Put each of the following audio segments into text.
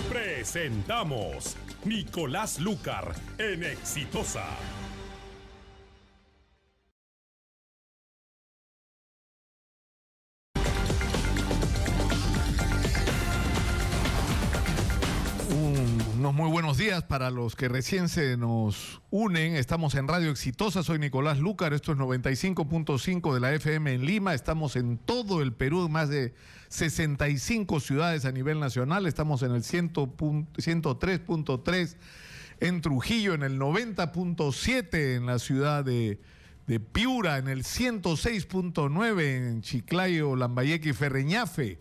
Presentamos Nicolás Lúcar en Exitosa. Unos muy buenos días para los que recién se nos unen. Estamos en Radio Exitosa, soy Nicolás Lúcar, esto es 95.5 de la FM en Lima. Estamos en todo el Perú, en más de 65 ciudades a nivel nacional. Estamos en el 103.3 en Trujillo, en el 90.7 en la ciudad de Piura, en el 106.9 en Chiclayo, Lambayeque y Ferreñafe.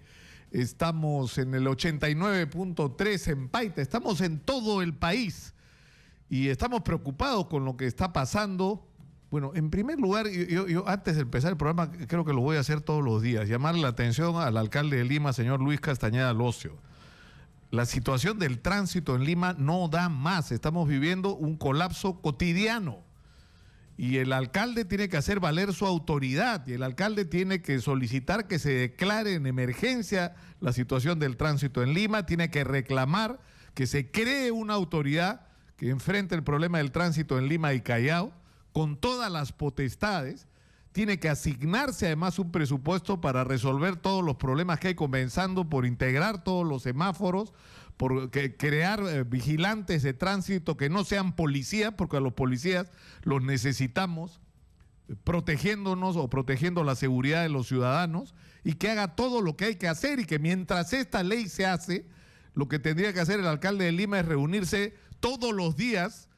Estamos en el 89.3 en Paita, estamos en todo el país y estamos preocupados con lo que está pasando. Bueno, en primer lugar, yo antes de empezar el programa, creo que lo voy a hacer todos los días, llamarle la atención al alcalde de Lima, señor Luis Castañeda Locio. La situación del tránsito en Lima no da más, estamos viviendo un colapso cotidiano. Y el alcalde tiene que hacer valer su autoridad y el alcalde tiene que solicitar que se declare en emergencia la situación del tránsito en Lima, tiene que reclamar que se cree una autoridad que enfrente el problema del tránsito en Lima y Callao con todas las potestades, tiene que asignarse además un presupuesto para resolver todos los problemas que hay, comenzando por integrar todos los semáforos, por crear vigilantes de tránsito que no sean policías, porque a los policías los necesitamos protegiéndonos o protegiendo la seguridad de los ciudadanos, y que haga todo lo que hay que hacer, y que mientras esta ley se hace, lo que tendría que hacer el alcalde de Lima es reunirse todos los días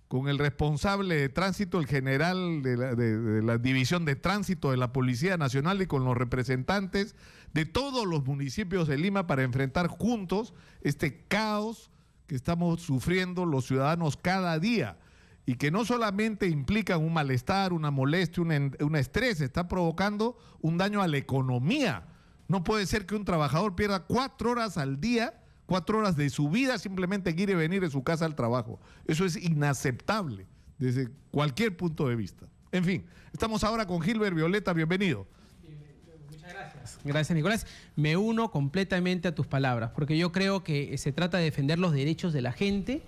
con el responsable de tránsito, el general de la División de Tránsito de la Policía Nacional, y con los representantes de todos los municipios de Lima para enfrentar juntos este caos que estamos sufriendo los ciudadanos cada día, y que no solamente implican un malestar, una molestia, un estrés, está provocando un daño a la economía. No puede ser que un trabajador pierda 4 horas al día, 4 horas de su vida, simplemente ir y venir de su casa al trabajo. Eso es inaceptable desde cualquier punto de vista. En fin, estamos ahora con Gilbert Violeta, bienvenido. Muchas gracias. Gracias, Nicolás. Me uno completamente a tus palabras, porque yo creo que se trata de defender los derechos de la gente.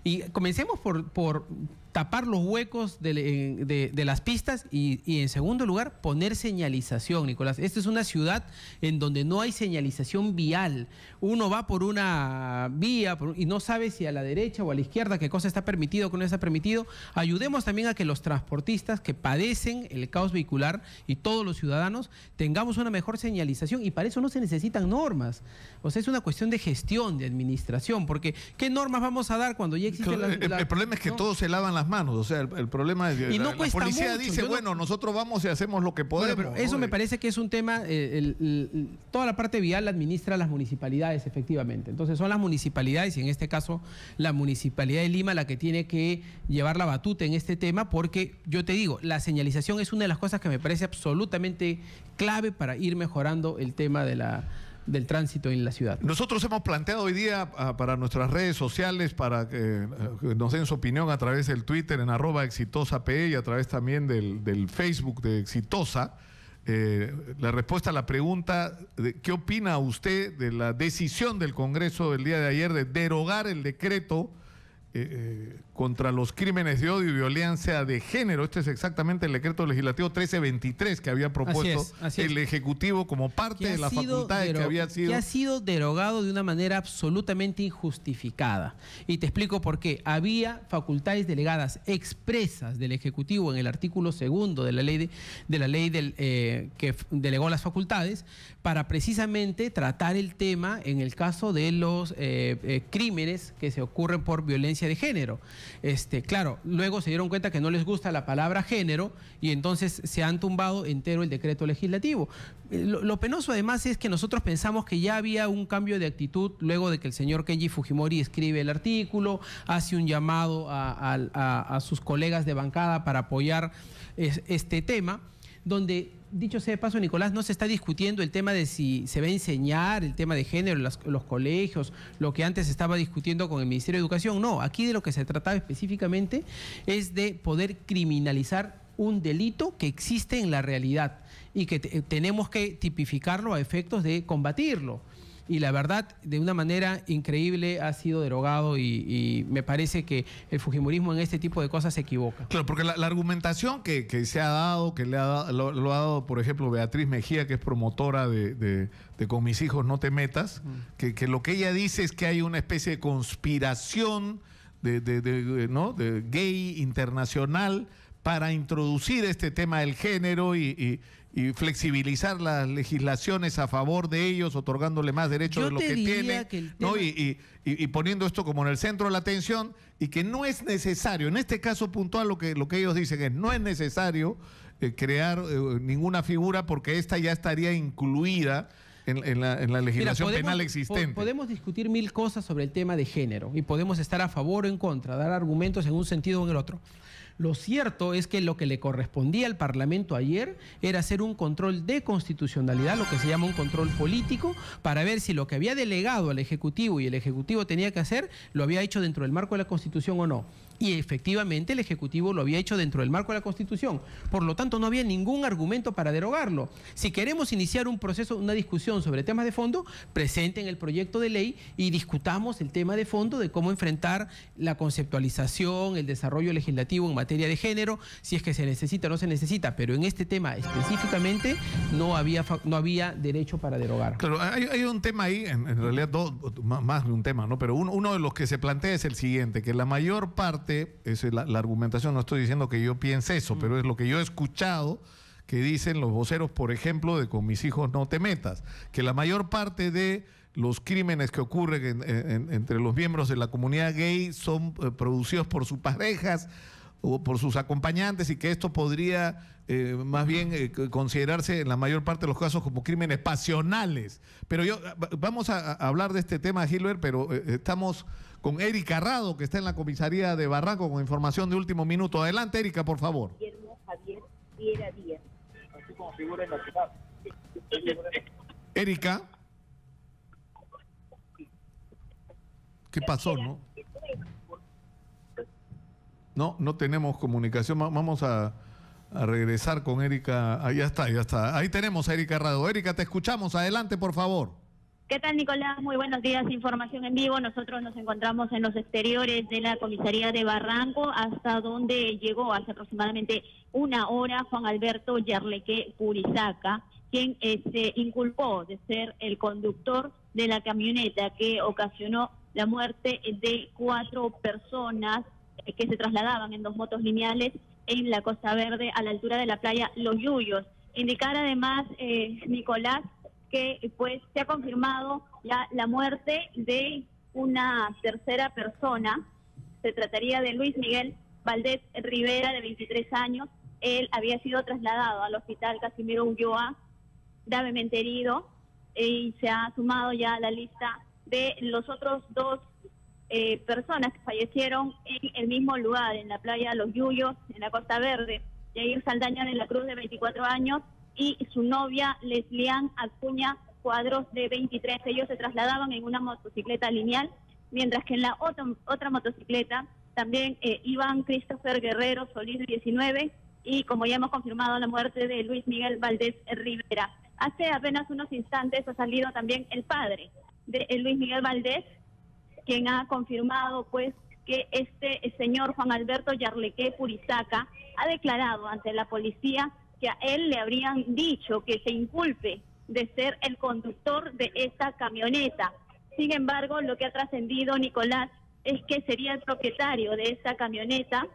Y comencemos por tapar los huecos de las pistas y en segundo lugar poner señalización, Nicolás. Esta es una ciudad en donde no hay señalización vial. Uno va por una vía y no sabe si a la derecha o a la izquierda qué cosa está permitido o qué no está permitido. Ayudemos también a que los transportistas que padecen el caos vehicular y todos los ciudadanos tengamos una mejor señalización, y para eso no se necesitan normas. O sea, es una cuestión de gestión, de administración, porque ¿qué normas vamos a dar cuando ya existen el problema es que todos se lavan las manos. O sea, el problema es que la policía mucho. Dice, bueno, nosotros vamos y hacemos lo que podemos. Bueno, pero eso me parece que es un tema, toda la parte vial la administra las municipalidades, efectivamente. Entonces son las municipalidades, y en este caso la Municipalidad de Lima, la que tiene que llevar la batuta en este tema, porque yo te digo, la señalización es una de las cosas que me parece absolutamente clave para ir mejorando el tema del tránsito en la ciudad. Nosotros hemos planteado hoy día para nuestras redes sociales, para que nos den su opinión a través del Twitter en @exitosape y a través también del Facebook de Exitosa, la respuesta a la pregunta de ¿qué opina usted de la decisión del Congreso del día de ayer de derogar el decreto contra los crímenes de odio y violencia de género? Este es exactamente el decreto legislativo 1323 que había propuesto el Ejecutivo como parte de las facultades que ha sido derogado de una manera absolutamente injustificada. Y te explico por qué. Había facultades delegadas expresas del Ejecutivo en el artículo 2 de la ley que delegó las facultades para precisamente tratar el tema en el caso de los crímenes que se ocurren por violencia de género. Claro, luego se dieron cuenta que no les gusta la palabra género y entonces se han tumbado entero el decreto legislativo. Lo penoso además es que nosotros pensamos que ya había un cambio de actitud luego de que el señor Kenji Fujimori escribe el artículo, hace un llamado a sus colegas de bancada para apoyar este tema, donde, dicho sea de paso, Nicolás, no se está discutiendo el tema de si se va a enseñar el tema de género en los colegios, lo que antes se estaba discutiendo con el Ministerio de Educación. No, aquí de lo que se trataba específicamente es de poder criminalizar un delito que existe en la realidad y que tenemos que tipificarlo a efectos de combatirlo. y la verdad, de una manera increíble, ha sido derogado y me parece que el fujimorismo en este tipo de cosas se equivoca. Claro, porque la argumentación que se ha dado, que lo ha dado, por ejemplo, Beatriz Mejía, que es promotora de Con mis hijos no te metas, que lo que ella dice es que hay una especie de conspiración de gay internacional para introducir este tema del género y flexibilizar las legislaciones a favor de ellos, otorgándole más derechos de lo que tienen, ¿no? Y poniendo esto como en el centro de la atención, y que no es necesario, en este caso puntual lo que ellos dicen es no es necesario crear ninguna figura porque esta ya estaría incluida en la legislación penal existente. Podemos discutir mil cosas sobre el tema de género y podemos estar a favor o en contra, dar argumentos en un sentido o en el otro. Lo cierto es que lo que le correspondía al Parlamento ayer era hacer un control de constitucionalidad, lo que se llama un control político, para ver si lo que había delegado al Ejecutivo y el Ejecutivo tenía que hacer, lo había hecho dentro del marco de la Constitución o no. Y efectivamente el Ejecutivo lo había hecho dentro del marco de la Constitución. Por lo tanto, no había ningún argumento para derogarlo. Si queremos iniciar un proceso, una discusión sobre temas de fondo, presenten el proyecto de ley y discutamos el tema de fondo de cómo enfrentar la conceptualización, el desarrollo legislativo en materia de género, si es que se necesita o no se necesita. Pero en este tema específicamente no había derecho para derogar. Claro, hay un tema ahí, en realidad más de un tema, ¿no? Pero uno de los que se plantea es el siguiente, que la mayor parte, es la argumentación, no estoy diciendo que yo piense eso, pero es lo que yo he escuchado que dicen los voceros, por ejemplo, de Con mis hijos no te metas, que la mayor parte de los crímenes que ocurren entre los miembros de la comunidad gay son producidos por sus parejas o por sus acompañantes y que esto podría más bien considerarse en la mayor parte de los casos como crímenes pasionales. Pero vamos a hablar de este tema, Gilbert, pero estamos con Erika Rado, que está en la comisaría de Barranco con información de último minuto. Adelante, Erika, por favor. Guillermo Javier Riera Díaz. Así como figura en la ciudad. Erika. ¿Qué pasó, no? No tenemos comunicación. Vamos a regresar con Erika. Ya está. Ahí tenemos a Erika Rado. Erika, te escuchamos. Adelante, por favor. ¿Qué tal, Nicolás? Muy buenos días. Información en vivo. Nosotros nos encontramos en los exteriores de la comisaría de Barranco, hasta donde llegó hace aproximadamente una hora Juan Alberto Yarleque Purizaca, quien se inculpó de ser el conductor de la camioneta que ocasionó la muerte de 4 personas que se trasladaban en 2 motos lineales en la Costa Verde a la altura de la playa Los Yuyos. Indicar además, Nicolás, que pues se ha confirmado ya la muerte de una tercera persona. Se trataría de Luis Miguel Valdés Rivera, de 23 años. Él había sido trasladado al hospital Casimiro Ulloa, gravemente herido, y se ha sumado ya a la lista de los otros 2 personas que fallecieron en el mismo lugar, en la playa Los Yuyos, en la Costa Verde. Yair Saldaña de la Cruz, de 24 años, y su novia Leslian Acuña Cuadros, de 23. Ellos se trasladaban en una motocicleta lineal, mientras que en la otra motocicleta también iban Christopher Guerrero Solís, de 19, y como ya hemos confirmado, la muerte de Luis Miguel Valdés Rivera. Hace apenas unos instantes ha salido también el padre de Luis Miguel Valdés, quien ha confirmado pues que este señor Juan Alberto Yarleque Purizaca ha declarado ante la policía que a él le habrían dicho que se inculpe de ser el conductor de esta camioneta. Sin embargo, lo que ha trascendido, Nicolás, es que sería el propietario de esta camioneta,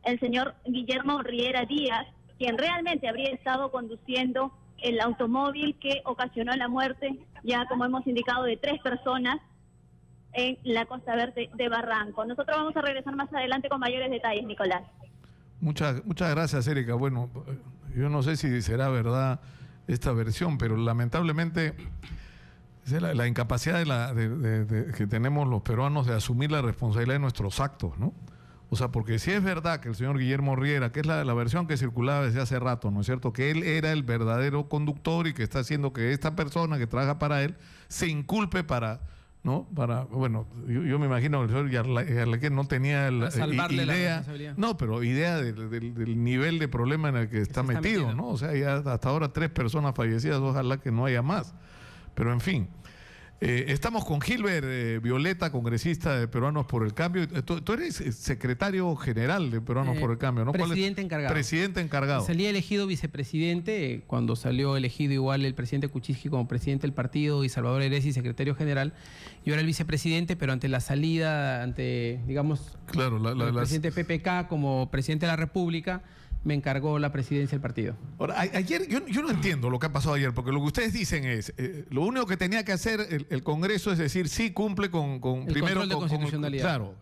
el señor Guillermo Riera Díaz, quien realmente habría estado conduciendo el automóvil que ocasionó la muerte, ya como hemos indicado, de 3 personas en la Costa Verde de Barranco. Nosotros vamos a regresar más adelante con mayores detalles, Nicolás. Muchas gracias, Erika. Bueno, yo no sé si será verdad esta versión, pero lamentablemente es la incapacidad que tenemos los peruanos de asumir la responsabilidad de nuestros actos, ¿no? O sea, porque si es verdad que el señor Guillermo Riera, que es la versión que circulaba desde hace rato, ¿no es cierto?, que él era el verdadero conductor y que está haciendo que esta persona que trabaja para él se inculpe bueno, yo me imagino que el señor Yarleque no tenía idea, idea del nivel de problema en el que está metido, ¿no? O sea, ya hasta ahora 3 personas fallecidas, ojalá que no haya más. Pero en fin, Estamos con Gilbert Violeta, congresista de Peruanos por el Cambio. Tú eres secretario general de Peruanos por el Cambio, ¿no? Presidente encargado. Presidente encargado. Salí elegido vicepresidente cuando salió elegido igual el presidente Kuczynski como presidente del partido y Salvador Heresi secretario general. Yo era el vicepresidente, pero ante la salida, ante, digamos, claro, el presidente PPK como presidente de la República, me encargó la presidencia del partido. Ahora, ayer, yo no entiendo lo que ha pasado ayer, porque lo que ustedes dicen es, lo único que tenía que hacer el Congreso es decir, sí cumple con el primero control de constitucionalidad. Claro.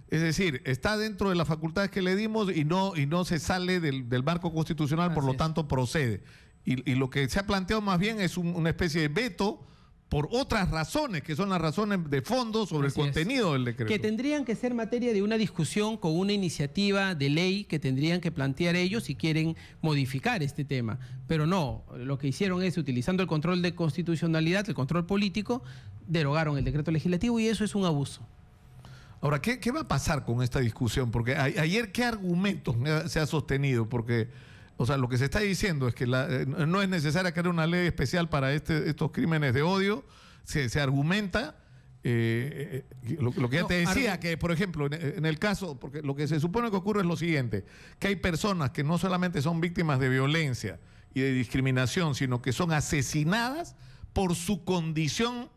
Es decir, está dentro de las facultades que le dimos y no se sale del marco constitucional, por lo tanto procede. Y lo que se ha planteado más bien es una especie de veto por otras razones, que son las razones de fondo sobre el contenido del decreto. Que tendrían que ser materia de una discusión con una iniciativa de ley que tendrían que plantear ellos si quieren modificar este tema. Pero no, lo que hicieron es, utilizando el control de constitucionalidad, el control político, derogaron el decreto legislativo y eso es un abuso. Ahora, ¿qué va a pasar con esta discusión? Porque ayer, ¿qué argumentos se ha sostenido? Porque... O sea, lo que se está diciendo es que no es necesaria crear una ley especial para estos crímenes de odio. Se argumenta lo que ya te decía, que por ejemplo, en el caso, porque lo que se supone que ocurre es lo siguiente, que hay personas que no solamente son víctimas de violencia y de discriminación, sino que son asesinadas por su condición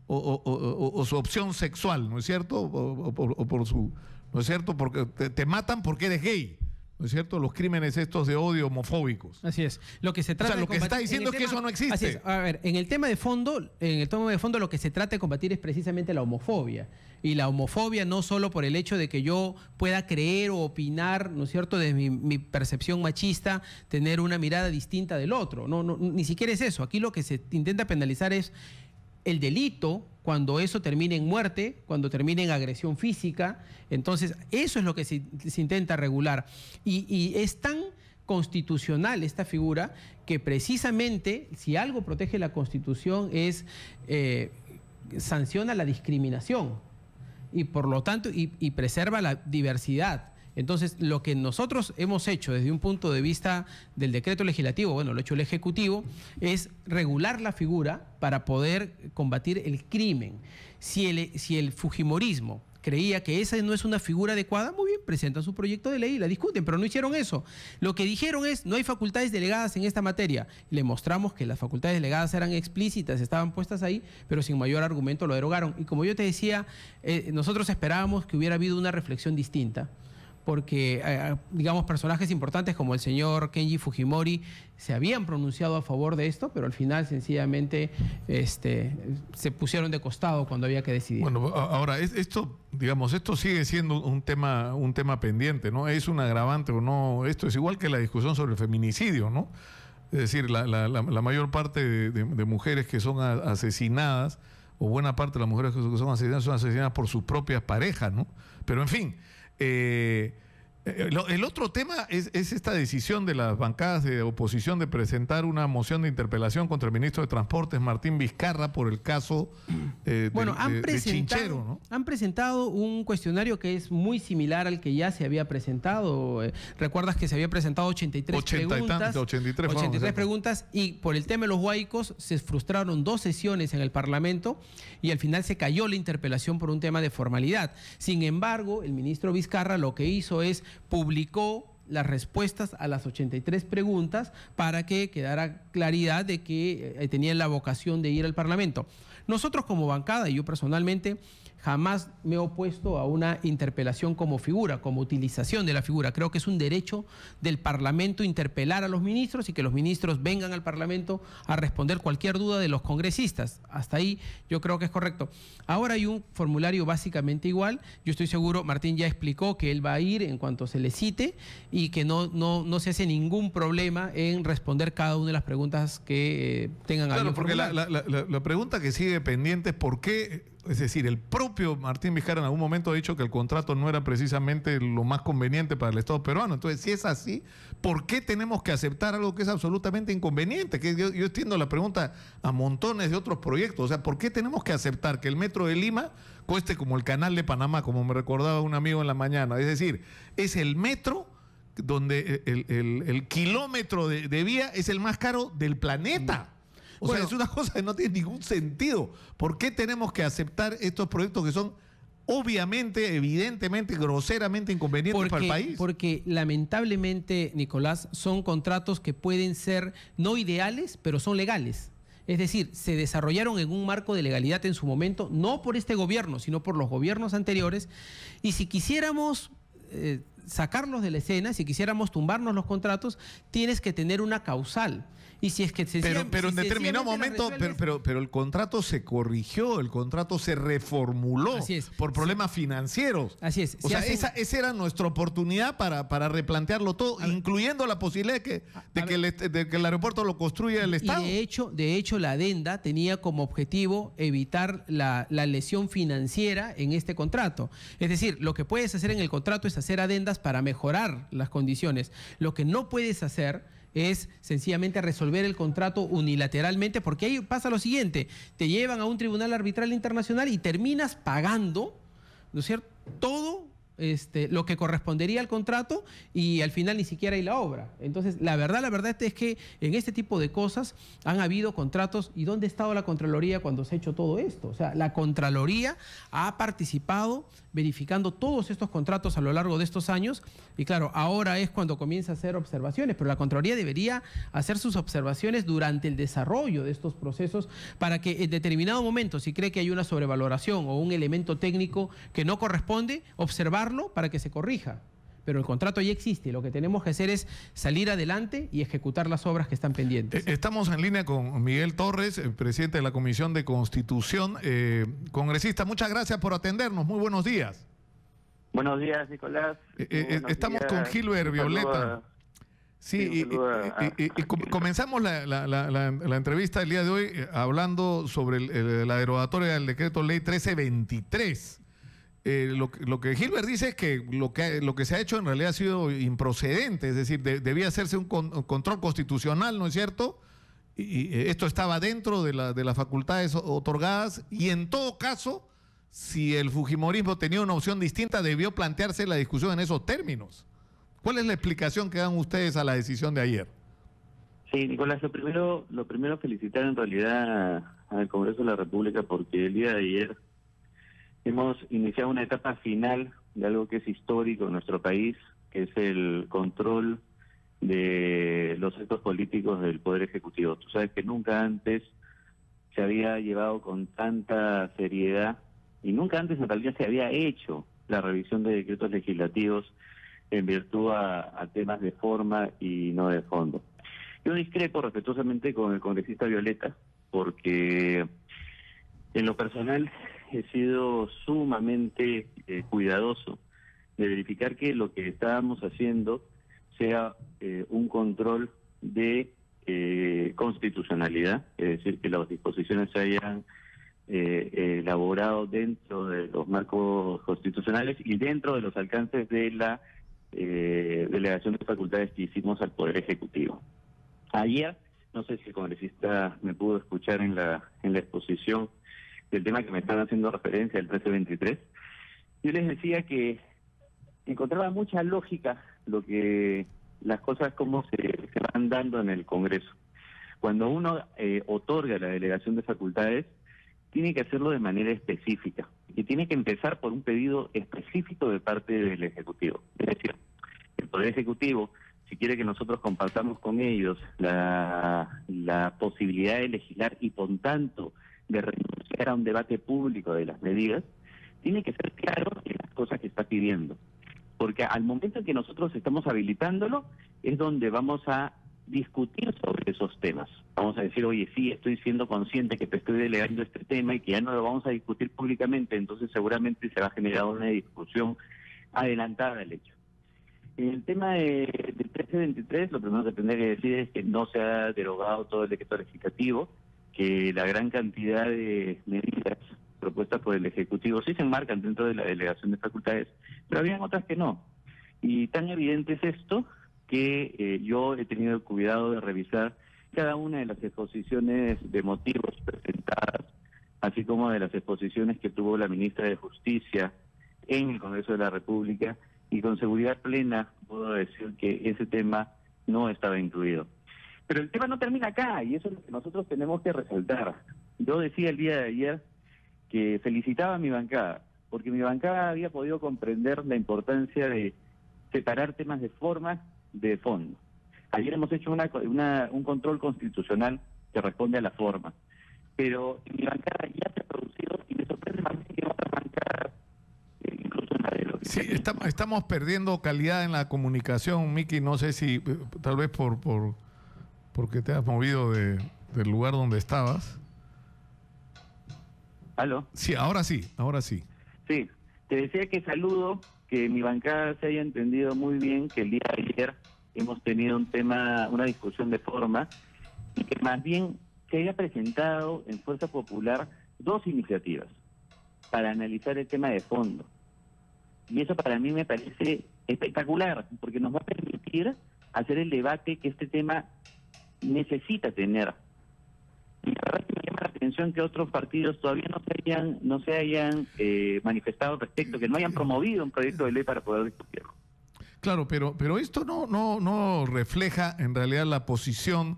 o su opción sexual, ¿no es cierto? O por su, ¿no es cierto? Porque te matan porque eres gay. ¿No es cierto? Los crímenes estos de odio homofóbicos. Así es. Lo que se trata lo que se está diciendo es que eso no existe. Así es. A ver, en el tema de fondo, lo que se trata de combatir es precisamente la homofobia. Y la homofobia no solo por el hecho de que yo pueda creer o opinar, ¿no es cierto?, de mi percepción machista, tener una mirada distinta del otro. No, ni siquiera es eso. Aquí lo que se intenta penalizar es el delito, cuando eso termine en muerte, cuando termine en agresión física. Entonces, eso es lo que se intenta regular. Y es tan constitucional esta figura que precisamente, si algo protege la Constitución, es sanciona la discriminación y por lo tanto, y preserva la diversidad. Entonces, lo que nosotros hemos hecho desde un punto de vista del decreto legislativo, bueno, lo ha hecho el Ejecutivo, es regular la figura para poder combatir el crimen. Si el fujimorismo creía que esa no es una figura adecuada, muy bien, presentan su proyecto de ley y la discuten, pero no hicieron eso. Lo que dijeron es, no hay facultades delegadas en esta materia. Le mostramos que las facultades delegadas eran explícitas, estaban puestas ahí, pero sin mayor argumento lo derogaron. Y como yo te decía, nosotros esperábamos que hubiera habido una reflexión distinta, porque, digamos, personajes importantes como el señor Kenji Fujimori se habían pronunciado a favor de esto, pero al final sencillamente se pusieron de costado cuando había que decidir. Bueno, ahora, esto sigue siendo un tema pendiente, ¿no? ¿Es un agravante o no? Esto es igual que la discusión sobre el feminicidio, ¿no? Es decir, la mayor parte de mujeres que son asesinadas, o buena parte de las mujeres que son asesinadas por sus propias parejas, ¿no? Pero en fin... el otro tema es esta decisión de las bancadas de oposición de presentar una moción de interpelación contra el ministro de Transportes, Martín Vizcarra, por el caso de Chinchero, ¿no? Han presentado un cuestionario que es muy similar al que ya se había presentado. Recuerdas que se había presentado 83 preguntas y por el tema de los huaicos se frustraron 2 sesiones en el Parlamento y al final se cayó la interpelación por un tema de formalidad. Sin embargo, el ministro Vizcarra lo que hizo es publicó las respuestas a las 83 preguntas para que quedara claridad de que tenían la vocación de ir al Parlamento. Nosotros como bancada, y yo personalmente, jamás me he opuesto a una interpelación como figura, como utilización de la figura. Creo que es un derecho del Parlamento interpelar a los ministros y que los ministros vengan al Parlamento a responder cualquier duda de los congresistas. Hasta ahí yo creo que es correcto. Ahora hay un formulario básicamente igual. Yo estoy seguro, Martín ya explicó que él va a ir en cuanto se le cite y que no se hace ningún problema en responder cada una de las preguntas que tengan algo. Claro, porque la pregunta que sigue pendiente es por qué... Es decir, el propio Martín Vizcarra en algún momento ha dicho que el contrato no era precisamente lo más conveniente para el Estado peruano. Entonces, si es así, ¿por qué tenemos que aceptar algo que es absolutamente inconveniente? Que yo extiendo la pregunta a montones de otros proyectos. O sea, ¿por qué tenemos que aceptar que el metro de Lima cueste como el canal de Panamá, como me recordaba un amigo en la mañana? Es decir, es el metro donde el kilómetro de vía es el más caro del planeta. O sea, es una cosa que no tiene ningún sentido. ¿Por qué tenemos que aceptar estos proyectos que son obviamente, evidentemente, groseramente inconvenientes para el país? Porque lamentablemente, Nicolás, son contratos que pueden ser no ideales, pero son legales. Es decir, se desarrollaron en un marco de legalidad en su momento, no por este gobierno, sino por los gobiernos anteriores. Y si quisiéramos sacarlos de la escena, si quisiéramos tumbarnos los contratos, tienes que tener una causal. Y si es que pero en determinado momento, pero el contrato se corrigió, el contrato se reformuló por problemas financieros. Así es. O sea, esa era nuestra oportunidad para replantearlo todo, incluyendo la posibilidad de que el aeropuerto lo construya el Estado. Y de hecho, la adenda tenía como objetivo evitar la lesión financiera en este contrato. Es decir, lo que puedes hacer en el contrato es hacer adendas para mejorar las condiciones. Lo que no puedes hacer es sencillamente resolver el contrato unilateralmente, porque ahí pasa lo siguiente: te llevan a un tribunal arbitral internacional y terminas pagando, ¿no es cierto?, todo lo que correspondería al contrato, y al final ni siquiera hay la obra. Entonces, la verdad es que en este tipo de cosas han habido contratos. ¿Y dónde ha estado la Contraloría cuando se ha hecho todo esto? O sea, la Contraloría ha participado verificando todos estos contratos a lo largo de estos años, y claro, ahora es cuando comienza a hacer observaciones, pero la Contraloría debería hacer sus observaciones durante el desarrollo de estos procesos, para que en determinado momento, si cree que hay una sobrevaloración o un elemento técnico que no corresponde, observarlo para que se corrija. Pero el contrato ya existe, lo que tenemos que hacer es salir adelante y ejecutar las obras que están pendientes. Estamos en línea con Miguel Torres, presidente de la Comisión de Constitución. Congresista, muchas gracias por atendernos. Muy buenos días. Buenos días, Nicolás. Estamos con Gilbert Violeta. Sí, y comenzamos la entrevista del día de hoy hablando sobre la derogatoria del decreto ley 1323. Lo que Gilbert dice es que lo que se ha hecho en realidad ha sido improcedente, es decir, debía hacerse un control constitucional, ¿no es cierto? Y esto estaba dentro de las facultades otorgadas, y en todo caso, si el fujimorismo tenía una opción distinta, debió plantearse la discusión en esos términos. ¿Cuál es la explicación que dan ustedes a la decisión de ayer? Sí, Nicolás, lo primero felicitar en realidad al Congreso de la República, porque el día de ayer hemos iniciado una etapa final de algo que es histórico en nuestro país, que es el control de los actos políticos del Poder Ejecutivo. Tú sabes que nunca antes se había llevado con tanta seriedad, y nunca antes en realidad se había hecho la revisión de decretos legislativos en virtud a temas de forma y no de fondo. Yo discrepo respetuosamente con el congresista Violeta, porque en lo personal he sido sumamente cuidadoso de verificar que lo que estábamos haciendo sea un control de constitucionalidad, es decir, que las disposiciones se hayan elaborado dentro de los marcos constitucionales y dentro de los alcances de la delegación de facultades que hicimos al Poder Ejecutivo. Ayer, no sé si el congresista me pudo escuchar en la exposición del tema que me están haciendo referencia, el 1323, yo les decía que encontraba mucha lógica las cosas como se van dando en el Congreso. Cuando uno otorga la delegación de facultades, tiene que hacerlo de manera específica, y tiene que empezar por un pedido específico de parte del Ejecutivo. Es decir, el Poder Ejecutivo, si quiere que nosotros compartamos con ellos la posibilidad de legislar y por tanto de renunciar a un debate público de las medidas, tiene que ser claro en las cosas que está pidiendo. Porque al momento en que nosotros estamos habilitándolo, es donde vamos a discutir sobre esos temas. Vamos a decir, oye, sí, estoy siendo consciente que te estoy delegando este tema y que ya no lo vamos a discutir públicamente, entonces seguramente se va a generar una discusión adelantada del hecho. En el tema del 1323, lo primero que tendría que decir es que no se ha derogado todo el decreto legislativo, que la gran cantidad de medidas propuestas por el Ejecutivo sí se enmarcan dentro de la delegación de facultades, pero habían otras que no. Y tan evidente es esto que yo he tenido el cuidado de revisar cada una de las exposiciones de motivos presentadas, así como de las exposiciones que tuvo la ministra de Justicia en el Congreso de la República, y con seguridad plena puedo decir que ese tema no estaba incluido. Pero el tema no termina acá, y eso es lo que nosotros tenemos que resaltar. Yo decía el día de ayer que felicitaba a mi bancada, porque mi bancada había podido comprender la importancia de separar temas de forma de fondo. Ayer hemos hecho un control constitucional que responde a la forma, pero en mi bancada ya se ha producido, y me sorprende más que en otras bancadas, incluso en la de los... Sí, estamos perdiendo calidad en la comunicación, Miki. No sé si tal vez porque te has movido del lugar donde estabas. ¿Aló? Sí, ahora sí, ahora sí. Sí, te decía que saludo que mi bancada se haya entendido muy bien que el día de ayer hemos tenido una discusión de forma, y que más bien se haya presentado en Fuerza Popular 2 iniciativas para analizar el tema de fondo. Y eso para mí me parece espectacular, porque nos va a permitir hacer el debate que este tema necesita tener. Y la verdad es que me llama la atención que otros partidos todavía no se hayan manifestado al respecto, que no hayan promovido un proyecto de ley para poder discutirlo. Claro, pero esto no refleja en realidad la posición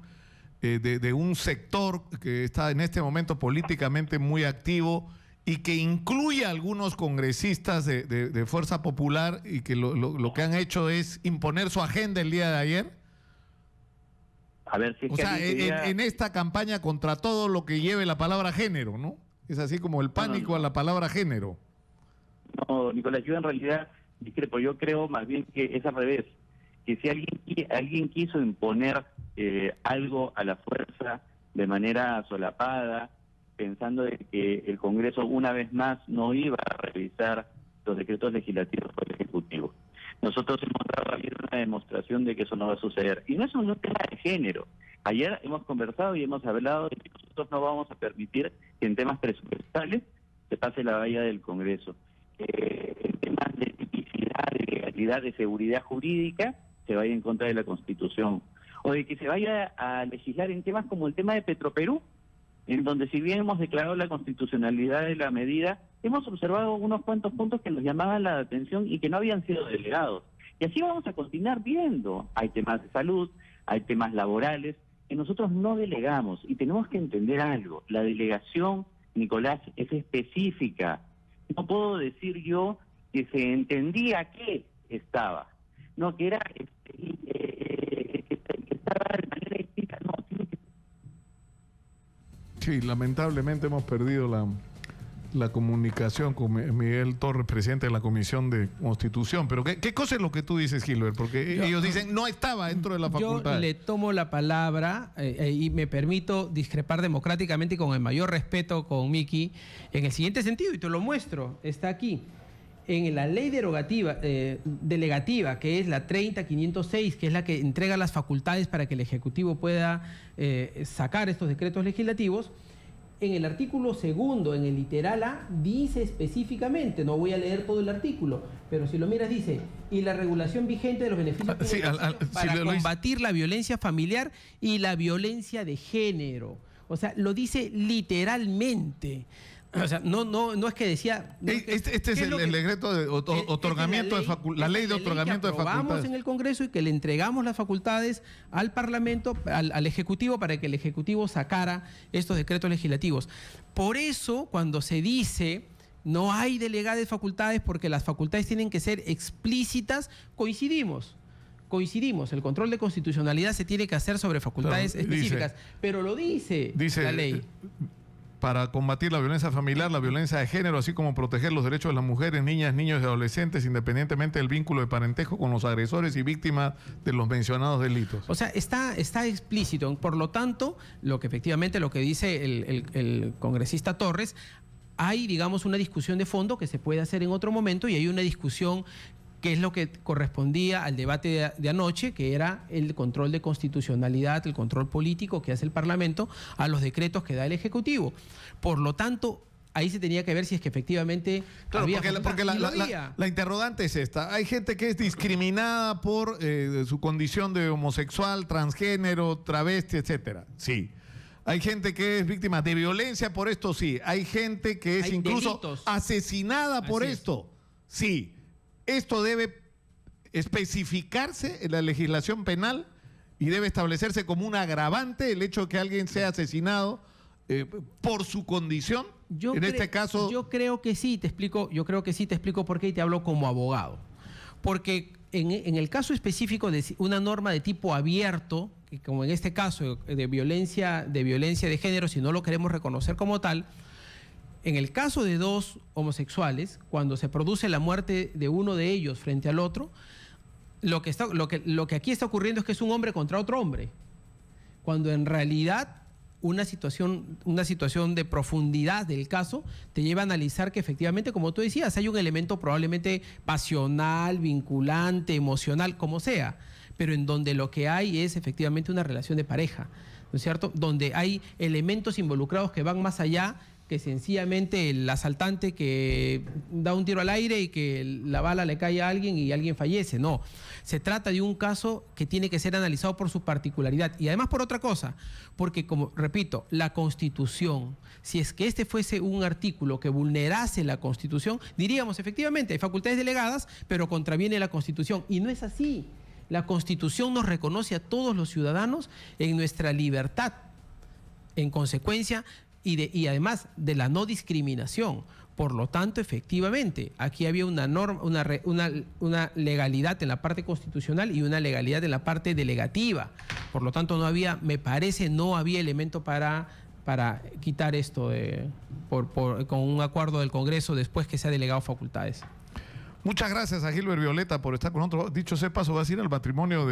de un sector que está en este momento políticamente muy activo y que incluye a algunos congresistas de Fuerza Popular, y que lo que han hecho es imponer su agenda el día de ayer. A ver si es o que sea, en esta campaña contra todo lo que lleve la palabra género, ¿no? Es así como el pánico a la palabra género. No, Nicolás, yo en realidad discrepo. Yo creo más bien que es al revés, que si alguien quiso imponer algo a la fuerza de manera solapada, pensando de que el Congreso una vez más no iba a revisar los decretos legislativos por el Ejecutivo. Nosotros hemos dado ayer una demostración de que eso no va a suceder. Y no es un tema de género. Ayer hemos conversado y hemos hablado de que nosotros no vamos a permitir que en temas presupuestales se pase la valla del Congreso. En temas de tipicidad, de legalidad, de seguridad jurídica, se vaya en contra de la Constitución. O de que se vaya a legislar en temas como el tema de Petroperú, en donde si bien hemos declarado la constitucionalidad de la medida, hemos observado unos cuantos puntos que nos llamaban la atención y que no habían sido delegados. Y así vamos a continuar viendo. Hay temas de salud, hay temas laborales, que nosotros no delegamos. Y tenemos que entender algo. La delegación, Nicolás, es específica. No puedo decir yo que se entendía que estaba. No, que era... que estaba de manera distinta. No, tiene que... Sí, lamentablemente hemos perdido la comunicación con Miguel Torres, presidente de la Comisión de Constitución. Pero ¿qué cosa es lo que tú dices, Gilbert? Porque ellos dicen no estaba dentro de la facultad. Yo le tomo la palabra y me permito discrepar democráticamente y con el mayor respeto con Miki en el siguiente sentido, y te lo muestro, está aquí. En la ley delegativa, que es la 30.506, que es la que entrega las facultades para que el Ejecutivo pueda sacar estos decretos legislativos, en el artículo 2, en el literal A, dice específicamente, no voy a leer todo el artículo, pero si lo miras dice, y la regulación vigente de los beneficios para combatir la violencia familiar y la violencia de género. O sea, lo dice literalmente. O sea, no es que decía... No es que, este es el decreto de otorgamiento de facultades, la ley de otorgamiento de facultades. Vamos en el Congreso y que le entregamos las facultades al Parlamento, al Ejecutivo, para que el Ejecutivo sacara estos decretos legislativos. Por eso, cuando se dice no hay delegadas facultades porque las facultades tienen que ser explícitas, coincidimos, el control de constitucionalidad se tiene que hacer sobre facultades específicas, pero lo dice la ley. Para combatir la violencia familiar, la violencia de género, así como proteger los derechos de las mujeres, niñas, niños y adolescentes, independientemente del vínculo de parentesco con los agresores y víctimas de los mencionados delitos. O sea, está explícito. Por lo tanto, lo que dice el congresista Torres, hay, digamos, una discusión de fondo que se puede hacer en otro momento, y hay una discusión que es lo que correspondía al debate de anoche, que era el control de constitucionalidad, el control político que hace el Parlamento a los decretos que da el Ejecutivo. Por lo tanto, ahí se tenía que ver si es que efectivamente... Claro, porque la interrogante es esta. Hay gente que es discriminada por su condición de homosexual, transgénero, travesti, etcétera. Sí. Hay gente que es víctima de violencia por esto, sí. Hay gente que es incluso delitos. Asesinada por esto, sí. Esto debe especificarse en la legislación penal y debe establecerse como un agravante el hecho de que alguien sea asesinado por su condición. Este caso... Yo creo que sí, te explico por qué y te hablo como abogado. Porque en el caso específico de una norma de tipo abierto, como en este caso de violencia de género, si no lo queremos reconocer como tal, en el caso de dos homosexuales, cuando se produce la muerte de uno de ellos frente al otro, lo que aquí está ocurriendo es que es un hombre contra otro hombre, cuando en realidad una situación de profundidad del caso te lleva a analizar que efectivamente, como tú decías, hay un elemento probablemente pasional, vinculante, emocional, como sea, pero en donde lo que hay es efectivamente una relación de pareja, ¿no es cierto? Donde hay elementos involucrados que van más allá que sencillamente el asaltante que da un tiro al aire y que la bala le cae a alguien y alguien fallece. No, se trata de un caso que tiene que ser analizado por su particularidad y además por otra cosa, porque como repito, la Constitución, si es que este fuese un artículo que vulnerase la Constitución, diríamos efectivamente hay facultades delegadas, pero contraviene la Constitución y no es así. La Constitución nos reconoce a todos los ciudadanos en nuestra libertad, en consecuencia y además de la no discriminación. Por lo tanto, efectivamente, aquí había una norma, una legalidad en la parte constitucional y una legalidad en la parte delegativa. Por lo tanto, me parece, no había elemento para quitar esto con un acuerdo del Congreso después que se ha delegado facultades. Muchas gracias a Gilbert Violeta por estar con nosotros. Dicho sea paso, vas a ir al matrimonio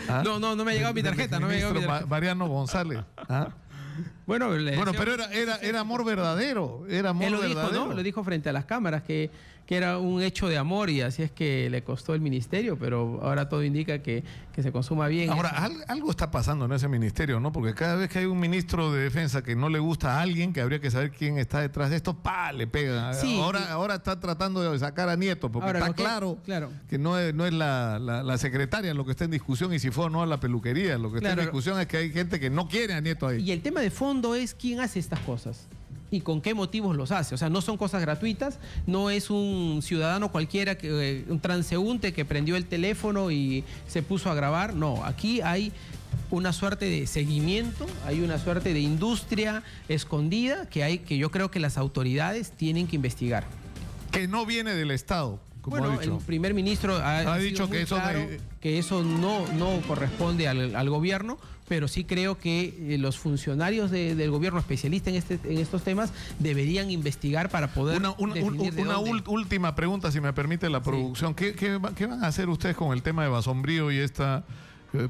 ¿ah? No me ha llegado mi tarjeta. No me ha llegado mi tarjeta. Mariano González. ¿Ah? Bueno, pero era amor verdadero. Era amor verdadero. Dijo, ¿no? Lo dijo frente a las cámaras que era un hecho de amor y así es que le costó el ministerio, pero ahora todo indica que se consuma bien. Ahora, algo está pasando en ese ministerio, ¿no? Porque cada vez que hay un ministro de defensa que no le gusta a alguien, que habría que saber quién está detrás de esto, le pega. Sí, ahora está tratando de sacar a Nieto, porque ahora, está claro que no es la secretaria lo que está en discusión y si fue o no a la peluquería. Lo que está en discusión es que hay gente que no quiere a Nieto ahí. Y el tema de fondo es quién hace estas cosas y con qué motivos los hace. O sea, no son cosas gratuitas, no es un ciudadano cualquiera, un transeúnte que prendió el teléfono y se puso a grabar. No, aquí hay una suerte de seguimiento, hay una suerte de industria escondida que yo creo que las autoridades tienen que investigar. Que no viene del Estado. Bueno, el primer ministro ha dicho que eso no corresponde al gobierno, pero sí creo que los funcionarios del gobierno especialistas en estos temas deberían investigar para poder Una última pregunta, si me permite la producción. Sí. ¿Qué van a hacer ustedes con el tema de Basombrío y esta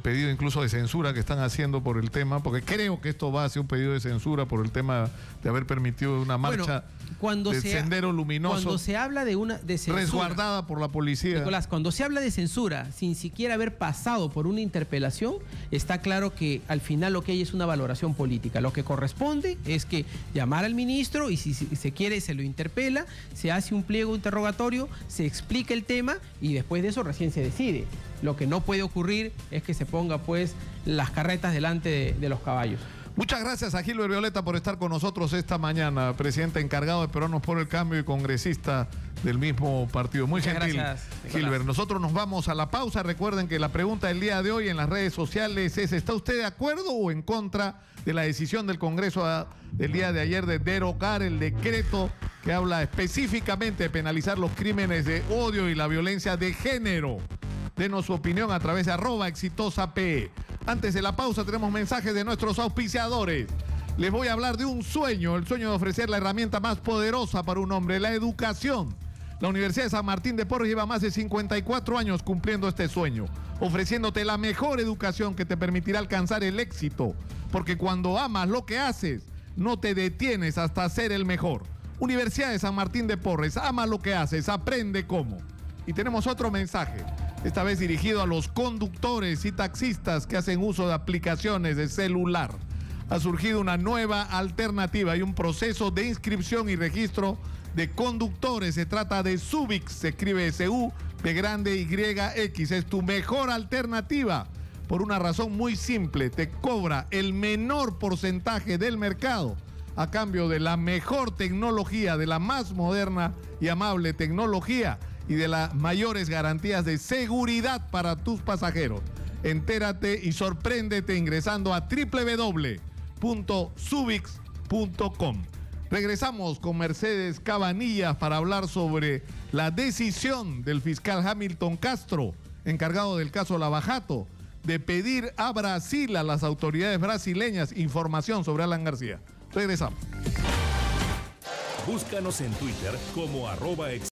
pedido incluso de censura que están haciendo por el tema? Porque creo que esto va a ser un pedido de censura por el tema de haber permitido una marcha de Sendero Luminoso. Cuando se habla de censura, resguardada por la policía. Nicolás, cuando se habla de censura sin siquiera haber pasado por una interpelación, está claro que al final lo que hay es una valoración política. Lo que corresponde es que llamar al ministro y si se quiere se lo interpela, se hace un pliego interrogatorio, se explica el tema y después de eso recién se decide. Lo que no puede ocurrir es que se ponga pues las carretas delante de los caballos. Muchas gracias a Gilbert Violeta por estar con nosotros esta mañana, presidente encargado de Peruanos por el Cambio y congresista del mismo partido. Muy gentil, gracias, Gilbert. Nosotros nos vamos a la pausa. Recuerden que la pregunta del día de hoy en las redes sociales es: ¿está usted de acuerdo o en contra de la decisión del Congreso del día de ayer de derogar el decreto que habla específicamente de penalizar los crímenes de odio y la violencia de género? Denos su opinión a través de @exitosape. Antes de la pausa tenemos mensajes de nuestros auspiciadores. Les voy a hablar de un sueño, el sueño de ofrecer la herramienta más poderosa para un hombre, la educación. La Universidad de San Martín de Porres lleva más de 54 años cumpliendo este sueño, ofreciéndote la mejor educación que te permitirá alcanzar el éxito, porque cuando amas lo que haces, no te detienes hasta ser el mejor. Universidad de San Martín de Porres, ama lo que haces, aprende cómo. Y tenemos otro mensaje, esta vez dirigido a los conductores y taxistas que hacen uso de aplicaciones de celular. Ha surgido una nueva alternativa y un proceso de inscripción y registro de conductores. Se trata de Subix, se escribe SU, de grande YX. Es tu mejor alternativa por una razón muy simple. Te cobra el menor porcentaje del mercado a cambio de la mejor tecnología, de la más moderna y amable tecnología y de las mayores garantías de seguridad para tus pasajeros. Entérate y sorpréndete ingresando a www.subix.com. Regresamos con Mercedes Cabanillas para hablar sobre la decisión del fiscal Hamilton Castro, encargado del caso Lava-Jato, de pedir a Brasil, a las autoridades brasileñas, información sobre Alan García. Regresamos. Búscanos en Twitter como @ex